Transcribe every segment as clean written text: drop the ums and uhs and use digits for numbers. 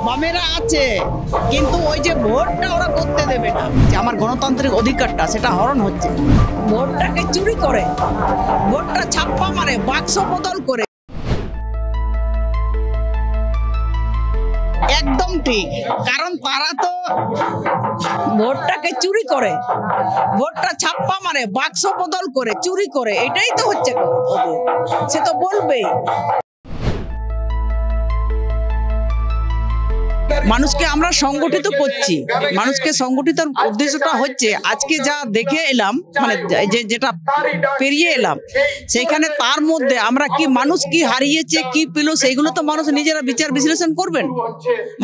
বামেরা আছে, কিন্তু ওই যে ভোটটা ওরা করতে দেবে না। যে আমার গণতান্ত্রিক অধিকারটা সেটা হরণ হচ্ছে। ভোটটাকে চুরি করে, ভোটটা ছাপ্পা মারে, বাক্স বদল করে। একদম ঠিক, কারণ তারা তো ভোটটাকে চুরি করে, ভোটটা ছাপ্পা মারে, বাক্স বদল করে, চুরি করে। এটাই তো হচ্ছে, সে তো বলবেই। মানুষকে আমরা সংগঠিত করছি, মানুষকে সংগঠিত উদ্দেশ্যটা হচ্ছে আজকে যা দেখে এলাম, মানে যেটা পেরিয়ে এলাম, সেইখানে তার মধ্যে আমরা কি মানুষ কি হারিয়েছে কি পেল সেইগুলো তো মানুষ নিজেরা বিচার বিশ্লেষণ করবেন।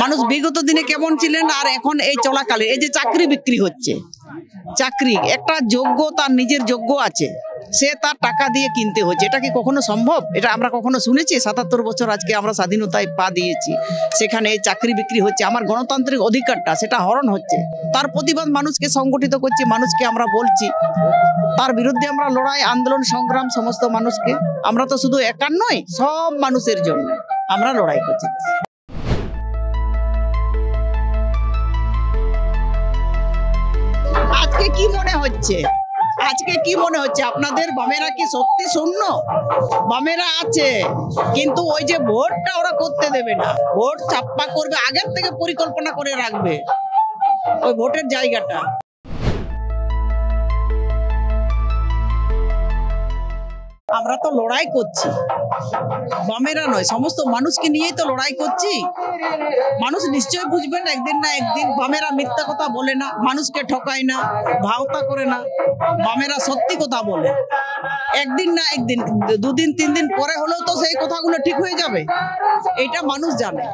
মানুষ বিগত দিনে কেমন ছিলেন আর এখন এই চলাকালে এই যে চাকরি বিক্রি হচ্ছে, চাকরি একটা যোগ্য, তার নিজের যোগ্য আছে, সে তার টাকা দিয়ে কিনতে হচ্ছে। এটা কি কখনো সম্ভব? এটা আমরা কখনো শুনেছি? ৭৭ বছর আজকে আমরা স্বাধীনতায় পা দিয়েছি, সেখানে এই চাকরি বিক্রি হচ্ছে, আমার গণতান্ত্রিক অধিকারটা সেটা হরণ হচ্ছে। তার প্রতিবাদ মানুষকে সংগঠিত করছি, মানুষকে আমরা বলছি, তার বিরুদ্ধে আমরা লড়াই, আন্দোলন, সংগ্রাম, সমস্ত মানুষকে, আমরা তো শুধু একার নয়, সব মানুষের জন্য আমরা লড়াই করছি। আজকে কি মনে হচ্ছে, আজকে কি মনে হচ্ছে আপনাদের? বামেরা কি সত্যি শূন্য? বামেরা আছে, কিন্তু ওই যে ভোটটা ওরা করতে দেবে না। ভোট ছাপ্পা করবে, আগের থেকে পরিকল্পনা করে রাখবে ওই ভোটের জায়গাটা। আমরা তো লড়াই করছি, বামেরা নয়, সমস্ত মানুষকে নিয়েই তো লড়াই করছি। মানুষ নিশ্চয়ই বুঝবেন একদিন না একদিন। বামেরা মিথ্যা কথা বলে না, মানুষকে ঠকায় না, ভাওতা করে না, বামেরা সত্যি কথা বলে। একদিন না একদিন, দুদিন তিন দিন পরে হলেও তো সেই কথাগুলো ঠিক হয়ে যাবে, এটা মানুষ জানে।